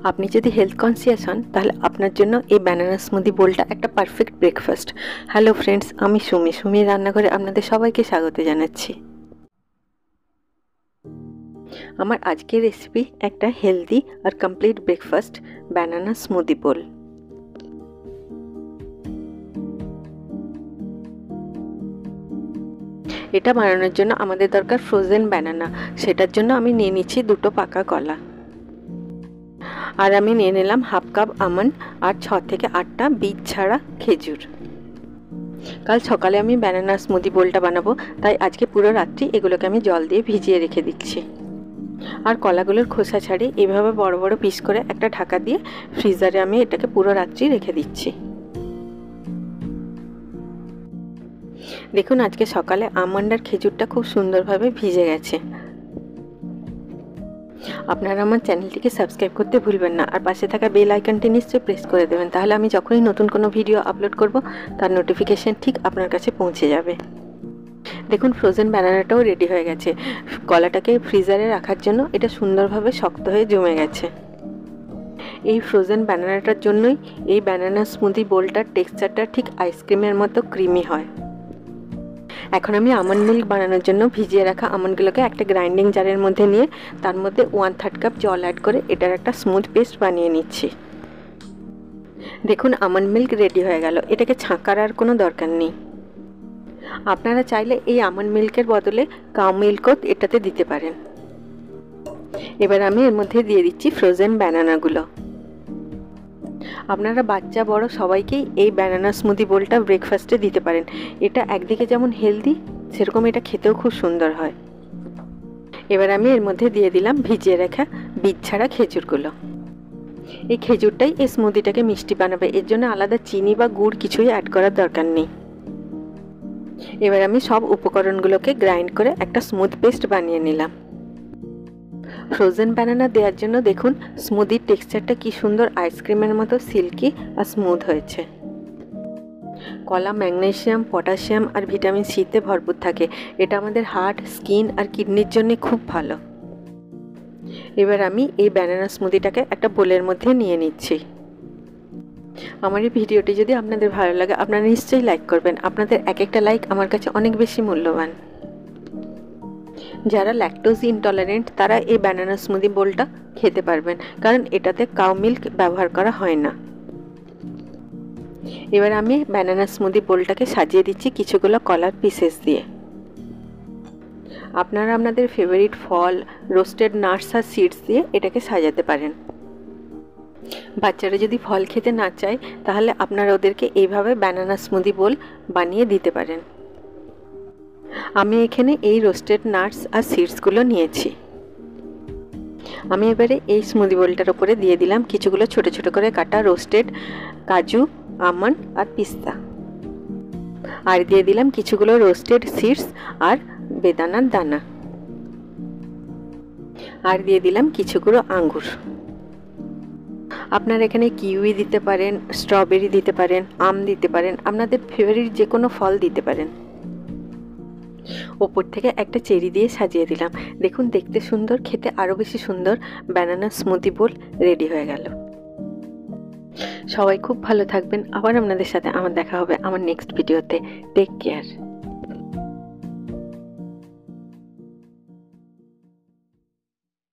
আপনি যদি health conscious হন তাহলে আপনার জন্য এই ব্যানানা স্মুদি বোলটা একটা পারফেক্ট ব্রেকফাস্ট। হ্যালো ফ্রেন্ডস, আমি সুমির রান্নাঘরে আপনাদের সবাইকে স্বাগত জানাচ্ছি। আমার আজকের রেসিপি একটা হেলদি আর কমপ্লিট ব্রেকফাস্ট ব্যানানা স্মুদি বোল। এটা বানানোর জন্য আমাদের দরকার ফ্রোজেন ব্যানানা। সেটার জন্য আমি নিয়ে নিচ্ছি 2টো পাকা কলা, আর আমি নিয়ে নিলাম হাফ কাপ আমন্ড আর 6 থেকে 8টা বীজ ছাড়া খেজুর। কাল সকালে আমি ব্যানানা স্মুদি বোলটা বানাবো, তাই আজকে পুরো রাত্রি এগুলোকে আমি জল দিয়ে ভিজিয়ে রেখে দিচ্ছি। আর কলাগুলোর খোসা ছাড়িয়ে এইভাবে বড় বড় পিস করে একটা ঢাকা দিয়ে ফ্রিজারে আমি এটাকে পুরো রাত্রি রেখে দিচ্ছি। দেখুন, আজকে সকালে আমন্ড আর খেজুরটা খুব সুন্দরভাবে ভিজে গেছে। আপনারা আমার চ্যানেলটিকে সাবস্ক্রাইব করতে ভুলবেন না, আর পাশে থাকা বেল আইকনটি নিশ্চয়ই প্রেস করে দেবেন, তাহলে আমি যখনই নতুন কোনো ভিডিও আপলোড করব তার নোটিফিকেশন ঠিক আপনার কাছে পৌঁছে যাবে। দেখুন, ফ্রোজেন ব্যানানাটাও রেডি হয়ে গেছে। কলাটাকে ফ্রিজারে রাখার জন্য এটা সুন্দরভাবে শক্ত হয়ে জমে গেছে। এই ফ্রোজেন ব্যানানাটার জন্যই এই ব্যানানা স্মুদি বোলটার টেক্সচারটা ঠিক আইসক্রিমের মতো ক্রিমি হয়। এখন আমি আমন্ড মিল্ক বানানোর জন্য ভিজিয়ে রাখা আমন্ডগুলোকে একটা গ্রাইন্ডিং জারের মধ্যে নিয়ে তার মধ্যে 1/3 কাপ জল অ্যাড করে এটার একটা স্মুথ পেস্ট বানিয়ে নিচ্ছি। দেখুন, আমন্ড মিল্ক রেডি হয়ে গেল। এটাকে ছাঁকার আর কোনো দরকার নেই। আপনারা চাইলে এই আমন্ড মিল্কের বদলে কাউ মিল্কও এটাতে দিতে পারেন। এবার আমি এর মধ্যে দিয়ে দিচ্ছি ফ্রোজেন ব্যানানাগুলো। আপনারা বাচ্চা বড় সবাইকেই এই ব্যানানা স্মুদি বোলটা ব্রেকফাস্টে দিতে পারেন। এটা একদিকে যেমন হেলদি, সেরকম এটা খেতেও খুব সুন্দর হয়। এবার আমি এর মধ্যে দিয়ে দিলাম ভিজিয়ে রাখা বীজ ছাড়া খেজুরগুলো। এই খেজুরটাই এই স্মুদিটাকে মিষ্টি বানাবে, এর জন্য আলাদা চিনি বা গুড় কিছুই অ্যাড করার দরকার নেই। এবার আমি সব উপকরণগুলোকে গ্রাইন্ড করে একটা স্মুথ পেস্ট বানিয়ে নিলাম। ফ্রোজেন ব্যানানা দেওয়ার জন্য দেখুন স্মুদির টেক্সচারটা কি সুন্দর আইসক্রিমের মতো সিল্কি আর স্মুথ হয়েছে। কলা ম্যাগনেসিয়াম, পটাশিয়াম আর ভিটামিন সিতে ভরপুর থাকে। এটা আমাদের হার্ট, স্কিন আর কিডনির জন্য খুব ভালো। এবার আমি এই ব্যানানা স্মুদিটাকে একটা বোলের মধ্যে নিয়ে নিচ্ছি। আমার এই ভিডিওটি যদি আপনাদের ভালো লাগে আপনারা নিশ্চয়ই লাইক করবেন। আপনাদের এক একটা লাইক আমার কাছে অনেক বেশি মূল্যবান। যারা ল্যাকটোজ ইনটলারেন্ট তারা এই ব্যানানা স্মুদি বোলটা খেতে পারবেন, কারণ এটাতে কাউ মিল্ক ব্যবহার করা হয় না। এবার আমি ব্যানানা স্মুদি বোলটাকে সাজিয়ে দিচ্ছি কিছুগুলো কলার পিসেস দিয়ে। আপনারা আপনাদের ফেভারিট ফল, রোস্টেড নাটস আর সিডস দিয়ে এটাকে সাজাতে পারেন। বাচ্চারা যদি ফল খেতে না চায় তাহলে আপনারা ওদেরকে এইভাবে ব্যানানা স্মুদি বোল বানিয়ে দিতে পারেন। আমি এখানে এই রোস্টেড নাটস আর সিডসগুলো নিয়েছি। আমি এবারে এই স্মুদি বোলটার উপরে দিয়ে দিলাম কিছুগুলো ছোট ছোট করে কাটা রোস্টেড কাজু, আমন্ড আর পিস্তা, আর দিয়ে দিলাম কিছুগুলো রোস্টেড সিডস আর বেদানার দানা, আর দিয়ে দিলাম কিছুগুলো আঙ্গুর। আপনারা এখানে কিউই দিতে পারেন, স্ট্রবেরি দিতে পারেন, আম দিতে পারেন, আপনাদের ফেভারিট যে কোনো ফল দিতে পারেন। ওপর থেকে একটা চেরি দিয়ে সাজিয়ে দিলাম। দেখুন, দেখতে সুন্দর, খেতে আরও বেশি সুন্দর ব্যানানা স্মুদি বোল রেডি হয়ে গেল। সবাই খুব ভালো থাকবেন। আবার আপনাদের সাথে আমার দেখা হবে আমার নেক্সট ভিডিওতে। Take care.